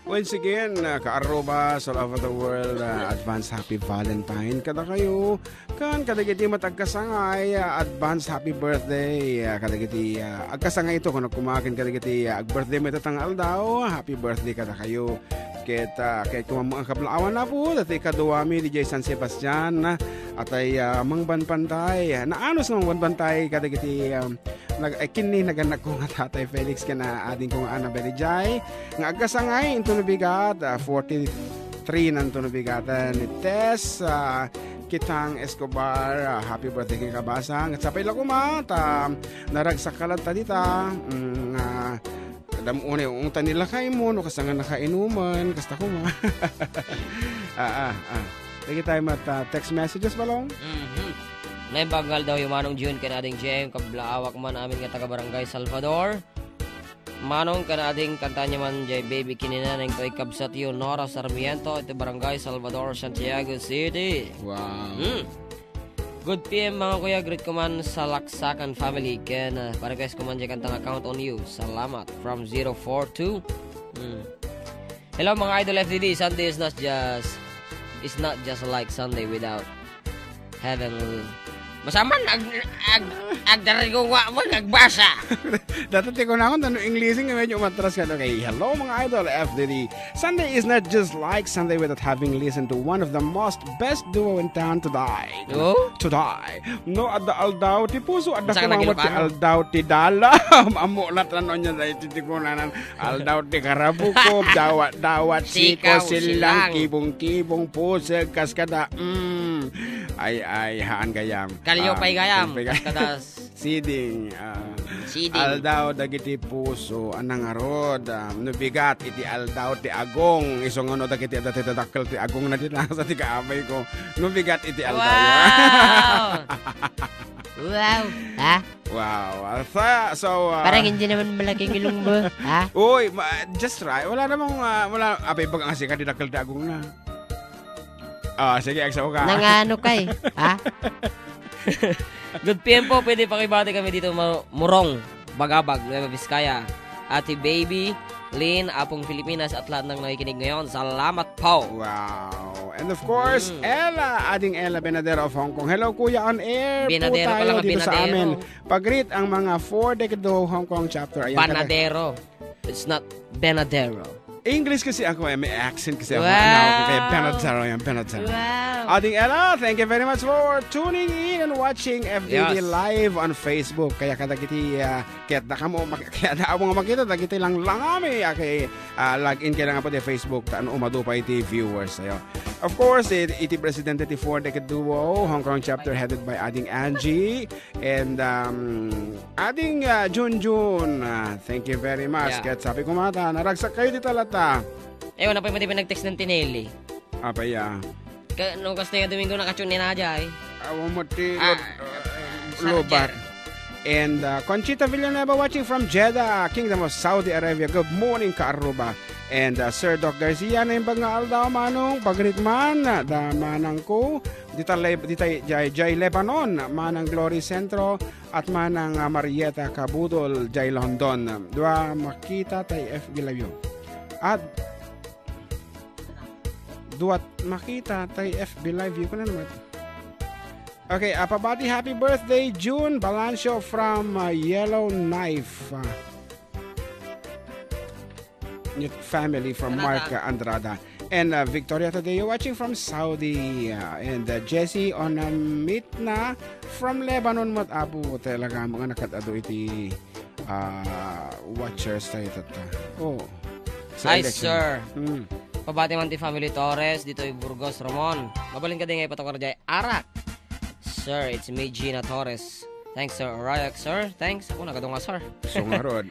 Once again, ka-aroba sa all over the world, advance happy Valentine kada kayo. Kan kadagiti matagkasangay, advance happy birthday. Kadagiti agkasangay ito kung kumakin kadagiti birthday mo tatangal daw. Happy birthday kada kayo. Kahit kumamang kablaawan na po, dati kaduwami DJ San Sebastian at ay mangbanpantay. Naano sa mangbanpantay kadagiti kini naganak ko nga tatay Felix ka na ading kong Annabelle Jai. Nga agkasangay, ito nabigat, 43 nanto nabigatan ni Tess, Kitang Escobar, happy birthday kay kabasang. At sapay lang kumat, naragsakalat ta dita, damune yung tanila kay mo, no kasanga nakainuman, kasta ko ma. Lagi tayo text messages balong? Naibagal daw yung Manong June kanading Jem, kablaawak man amin nga taga Barangay Salvador. Manong kanading kanta niya man jay baby kinina ng to'y kabsat yun Nora Sarmiento, ito Barangay Salvador, Santiago City. Wow. Good PM mga kuya, greet ko man sa Laksakan family. Ken, pa-request ko man dyan kantang account on you. Salamat. From 042. Hello mga idol FDD, Sunday is not just like Sunday without having masaman agdari ko mo nagbasa. Dati ko na ako English nga medyo umatras ka. Okay, hello mga idol FDD. Sunday is not just like Sunday without having listened to one of the most best duo in town to die. To die. No, adda aldaw ti puso adda ko mga ti aldaw ti dala. Amo lat ano nya dai ti kunanan aldaw ti karabuko dawat siko silang kibong puseg kaskada. Ay haan gayam. Kaliyo pay gayam. Kadas Siding. Aldaw dagiti puso anang arod. Nubigat iti aldaw ti agong. Isong ano dagiti dati tadakkel ti agong na dinasa ti kaamay ko. Nubigat iti aldaw. Wow. Wow. Ha? Wow. So parang hindi naman malaking ilong mo. Ha? Uy, just try. Wala namang wala apay bag ang asika didakkel ti agong na. Sige, exo ka. Nangano kay, ha? Good PM po, pwede pakibati kami dito Murong, Bagabag, Nueva Vizcaya. Ate Baby, Lynn, Apong Pilipinas at lahat ng nakikinig ngayon. Salamat po. Wow. And of course, Ella, ading Ella Benadero of Hong Kong. Hello kuya, on air Benadero po tayo pala, dito Benadero. sa amin. Pag-greet ang mga 4 Decado Hong Kong chapter. Ayan, Banadero. It's not Benadero. English kasi ako, may accent kasi ako. Wow. Kaya Benadero yan, Benadero. Wow. Ading Ella, thank you very much for tuning in and watching FDD live on Facebook. Kaya kadagiti, kaya na mo makita, dagiti lang kami. Okay, log in kaya nga po di Facebook, ano umado pa iti viewers. Ayo. Of course, iti Presidente ti 4 Decade Duo, Hong Kong chapter headed by Ading Angie and Ading Junjun. Thank you very much. Kaya sabi ko mata, naragsak kayo di talata. Wala pa yung nag-text ng Tinelli. Apaya. Nung kasi yung Domingo nakatune na dyan. Awan mo ti Lobat. And Conchita Villanueva watching from Jeddah, Kingdom of Saudi Arabia. Good morning, Kaaruba. And Sir Doc Garcia na yung bangal daw manong pagritman da manang ko dita Jai Lebanon, manang Glory Centro at manang Marietta Cabudol Jai London. Dua makita tay FB Live. At duat makita tay FB Live ko na naman. Okay, pabati happy birthday June Balancio from Yellowknife. Family from Mark Andrada and Victoria today watching from Saudi and Jesse on Mitna from Lebanon mat abu talaga mga nakatado iti watchers tayo tata. Hi sir. Pabati man ti family Torres dito yung Burgos Ramon. Mabalin ka din ngayon patok dyan Arak. Sir, it's me Gina Torres. Thanks, sir. Alright, sir. Thanks. Ako nagadunga, sir. Sungarod.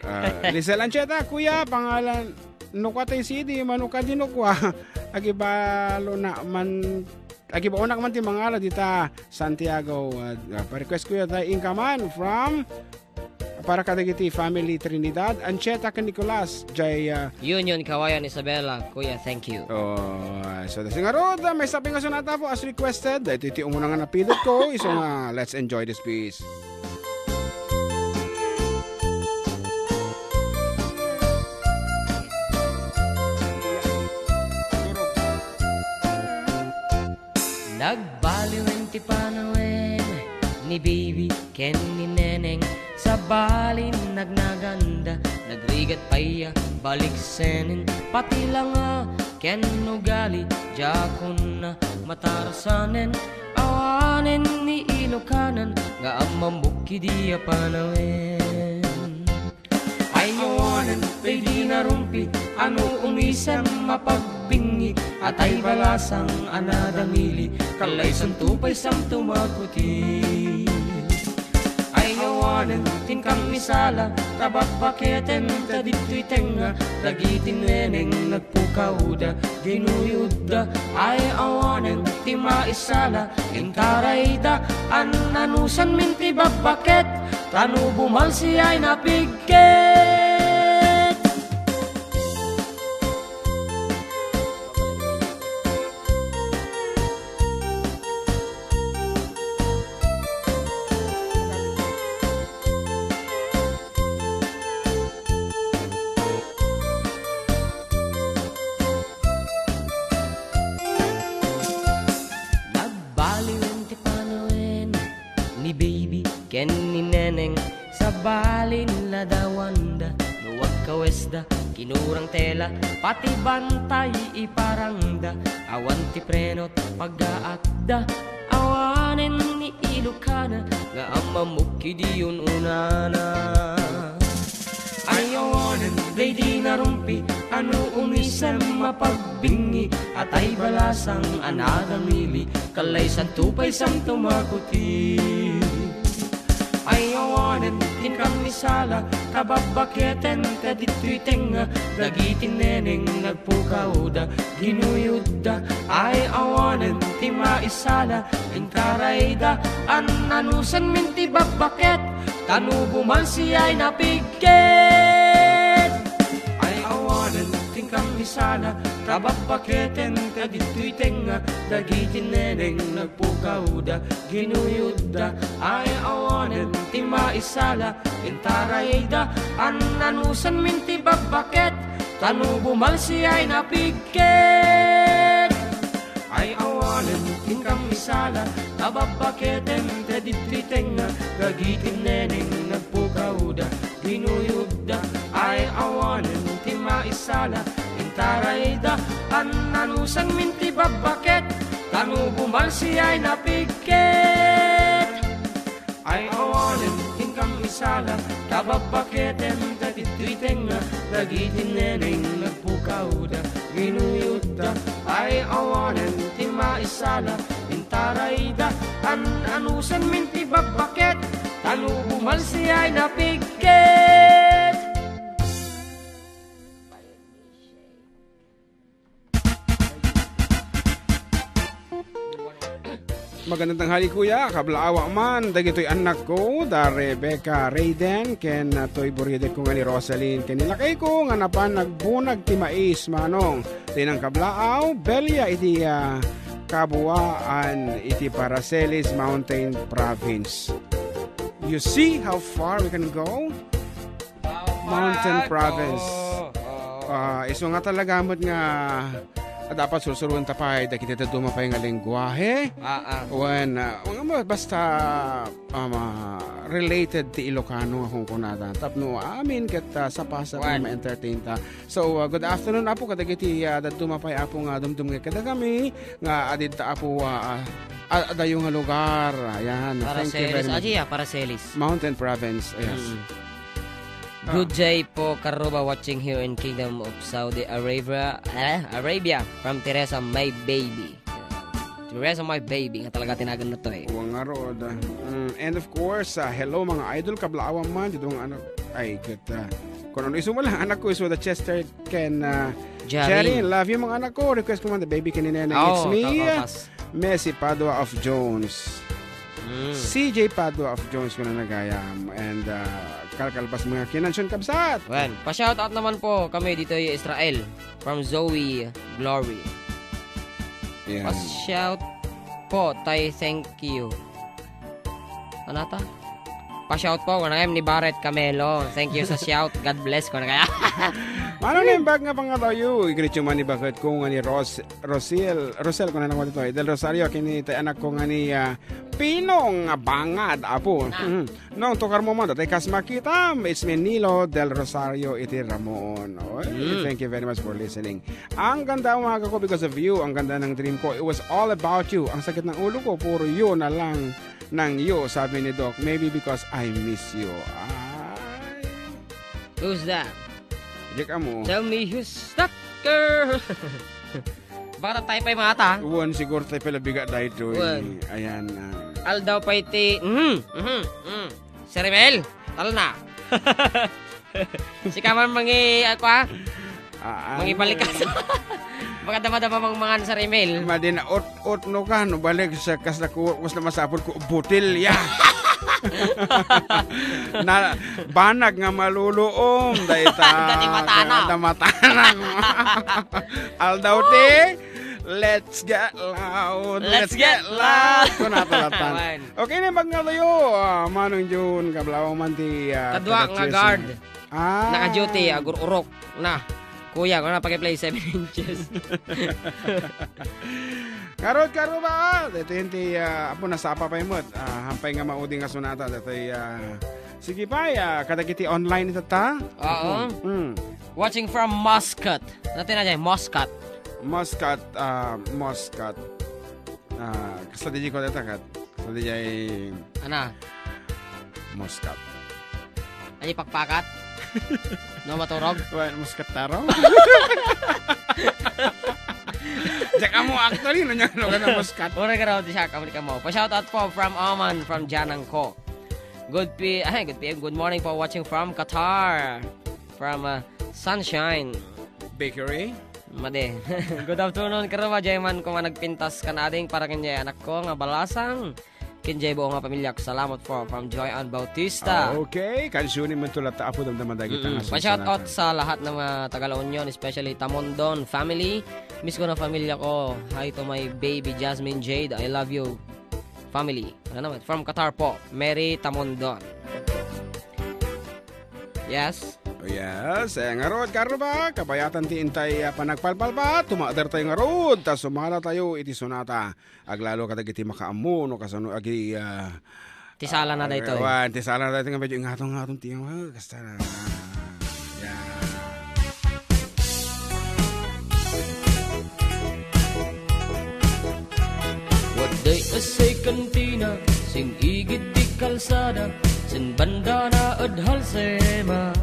Lisel Ancheta, kuya, pangalan, nukatay CD, manuka dinukwa. Agibalo na man, agiba unak man ti mangala dita, Santiago. Pa-request kuya, tayo inkaman from, para kadagiti family Trinidad, Ancheta ka Nicolas, Jay, Union, Kawayan, Isabela. Kuya, thank you. So, singarod, may sabi nga sunata po as requested. Ito iti umuna nga napidot ko. So, let's enjoy this piece. ni baby ken ni neneng sa balin nagnaganda nagrigat paya balik senen pati lang ken ugali jakon na matarasanen awanen ni Ilokanan nga amambuki dia panawen ay awanen ay di narumpi ano umisem mapagbingi at ay balasang anadamili kalay santupay sam tumakuti ay awanen tinkang misala tabakbaketen tadito'y tenga dagitin neneng nagpukauda ginuyuda ay awanen ti maisala intarayda ananusan minti babbaket tanu bumalsi ay napigket ken ni neneng sa balin ladawanda luwag kawesda kinurang tela pati bantay iparangda awan ti prenot paggaakda awanen ni Ilokana nga amamuki diyon unana ay awanen day di narumpi ano umisem mapagbingi at ay balasang anadamili kalay santupay sam tumakuti ay awanen din kami sala kababaketen kadito'y tenga dagitin neneng nagpukauda ginuyuda ay awanen ti maisala inkarayda ananusan minti babaket tanu bumalsi ay napigket ay awanen din kami sala kababaketen kadito'y tenga dagitin neneng nagpukauda ginuyuda ay awanen ti maisala intarayda ananusan minti babaket tanu bumalsi ay napigket ay awanen tin kamisala kababaketen kadito'y tenga dagitin neneng nagpukauda ginuyuda ay awanen ti maisala intarayda ananusan minti babaket tanu bumalsi ay napigket ay awanen tin kamisala kababaketen kadito'y tenga dagitin neneng nagpukauda ginuyuda ay awanen ti maisala intarayda ananusan minti babaket tanu bumalsi ay napigket. Magandang tanghali kuya, kablaawa man, dagito'y anak ko, da Rebecca Rayden, ken to'y buride ko nga ni Rosaline, ken nilakay ko nga napan nagbunag ti mais, manong, tinang kablaaw, Belia iti kabuaan iti Paracelis Mountain Province. You see how far we can go? Mountain Province. Iso nga talaga mo't nga dapat susuruan tapay dahil kita dumapay nga lengguwahe. When basta related ti Ilocano akong kunada. Tapno amin ket sa pasa ma-entertain ta. So good afternoon apo kadagiti dumapay apo nga dumdum nga kada kami nga adid ta apo adayo nga lugar. Ayan. Thank you very much. Paracelis. Mountain Province. Yes. Good day po Karuba watching here in Kingdom of Saudi Arabia from Teresa My Baby. Teresa My Baby nga talaga tinagan na to eh. Wangarod. And of course, hello mga idol kablaawan man dito ang anak ay kita. Kung ano iso mo lang anak ko iso the Chester Ken Jerry, love you mga anak ko. Request ko man the baby kanina. It's me. Messi Padua of Jones. CJ Padua of Jones ko na nagayam. And kalkalpas mga kinansyon kabsat. Well, pa-shoutout naman po kami dito yung Israel from Zoe Glory. Yeah. Pa-shout po, tay thank you. Anata? Pa-shout po ko na kayo ni Barret Camelo. Thank you sa shout. God bless ko na kaya. Mano na yung bag nga pang tayo. Igrit yung mani bakit ko nga ni Rosel ko na naman ito. Del Rosario, kini tay anak ko nga ni Pinong Bangad. Apo. Nung tukar mo man, datay kas makita. It's me Nilo Del Rosario iti Ramon. Thank you very much for listening. Ang ganda umaga ko because of you. Ang ganda ng dream ko. It was all about you. Ang sakit ng ulo ko, puro you na lang ng you, sabi ni Doc. Maybe because I miss you. Who's that? Jek mo. Tell me who's that girl? Baka tayo pa yung mga ata. Uwan, siguro tayo pala biga dahil Uwan. Ayan. Aldaw pa iti. Si Rimel, talo na. Si Kaman mangi, ako mangi balikas. Baka dama-dama mga sa Rimel. Madina, ot no ka, no balik sa kas na was na masapod ko, butil, ya. Na, banag nga maluluom, dahil Dati matanaw. Aldaw ti, let's get loud. Let's get loud. Kunatulatan. Okay na bag nga tayo. Manong June, kablaw man ti. Kadwa nga guard. Naka-duty, agur-urok. Na, kuya, kung na pag-play 7 inches. Karot ba? Ito yung apo nasapa pa yung mo't. Hampay nga mauding nga sunata. Ito sige pa, kadagiti online ito ta? Oo. Watching from Muscat. Natin na dyan, Muscat. Muscat. Kasta di ko dito kat. Kasta di jay... Ana? Muscat. Ay, pakpakat? No maturog? Well, Muscat taro? Diyak mo actually, no niya ka na Muscat. Una ka raw, di siya, kamali ka mo. Pa-shoutout po from Oman, from Janang Ko. Good morning po, watching from Qatar. From Sunshine Bakery. Made. Good afternoon, karawa, Jayman, kung nagpintas ka na ading para kanya anak ko, nga balasang. Kinjay buong nga pamilya ko. Salamat po from Joy Ann Bautista. Okay, kansunin mo tulad ta apo damdaman dagi tanga. Pa-shoutout sa lahat ng mga Tagal Union, especially Tamondon family. Miss ko na pamilya ko. Hi to my baby Jasmine Jade. I love you. Family. Ano naman? From Qatar po. Mary Tamondon. Yes? Yes, ngarod karo ba? Kabayatan ti intay panagpalpal ba? Tumader tayo ngarod. Ta sumala tayo iti sonata. Aglalo kadagiti makaamu no kasano agi tisala na dayto. Tisala na dayto nga medyo ingatong tiyang kasta na. Waday asay kantina, sing igid di kalsada, sin banda na adhal sema.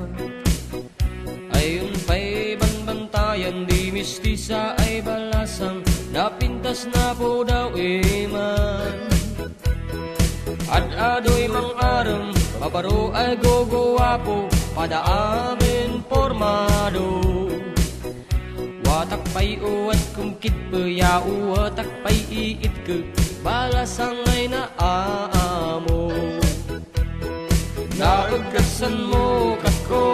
Ayun pa'y banbantayan, di mistisa ay balasang, napintas na po daw iman. Ad-ado'y mang aram, paparo ay gogowapo, padaamin formado. Watak pa'y uwat kung kitpaya, uwatak pa'y iit ka, balasang ay naaamo. Naagkasan mo kako,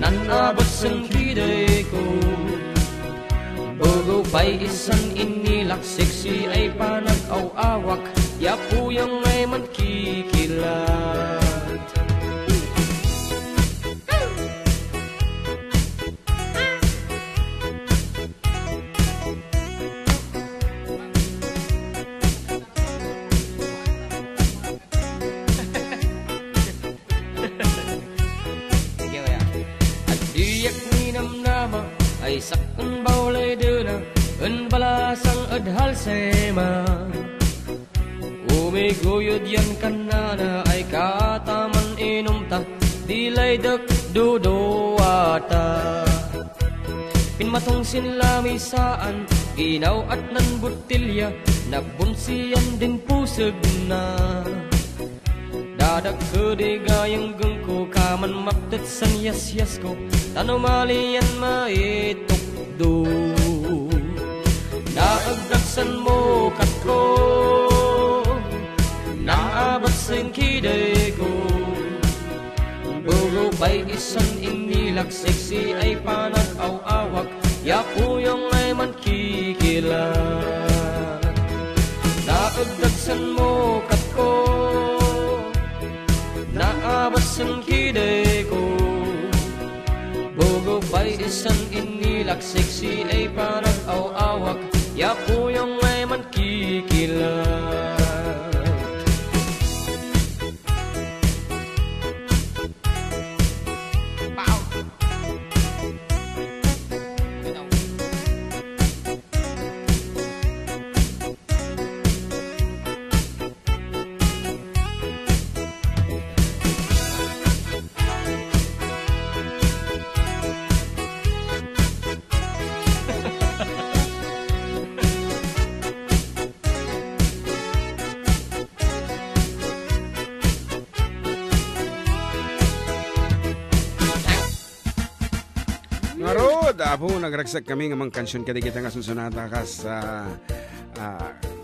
nanabot sang kiday ko. Bogo pa'y isang inilak, sexy ay panag-aw-awak, yapuyang ay mankikilat. Ay sakon baulay duna, en balasang adhal sema. Umiguyod yan kanana, ay kataman inumta, dilay dak dudowata. Pinmatong sinlamisaan, ginaw at nan butilya, nabunsiyan din pusag na. Dadak kedigayang gengko, kaman maptet san yas-yas ko, tanumalian maitukdo. Naagdaksan mo katko, naabat sa kiday ko. Bugo pa'y isang inilak, sexy ay panag-aw-awak, yapuyang ay mankikilat. Naagdaksan mo katko, masan kide ko Bogo pa'y isang inilak Sexy ay parang aw-awak Yapo yung ay man kikilag Ngarod, apo, nagragsak kami ng mga kansyon kada kita nga susunata ka sa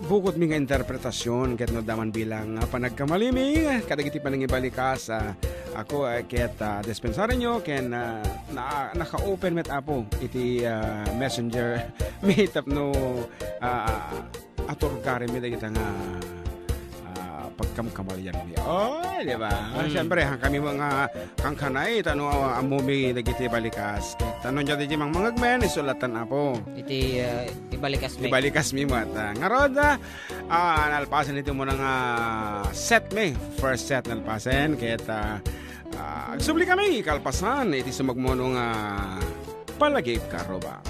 bukod mi nga interpretasyon ket no daman bilang panagkamalimi kada kiti panang ibalikas ako ket dispensarin nyo ken naka-open met apo iti messenger meetup no ator kare mi kita nga pagkamkamalian mi. Oh, di ba? Siyempre, kami mga kangkanay, tano amumi nagiti balikas. Tanon dyan di mang mangagmen, isulatan apo. Iti ibalikas mi. Ibalikas mi mo. At ngaroda, nalpasan ito mo ng set mi. First set nalpasan. Kaya agsubli kami, kalpasan. Iti sumagmonong palagip karoba.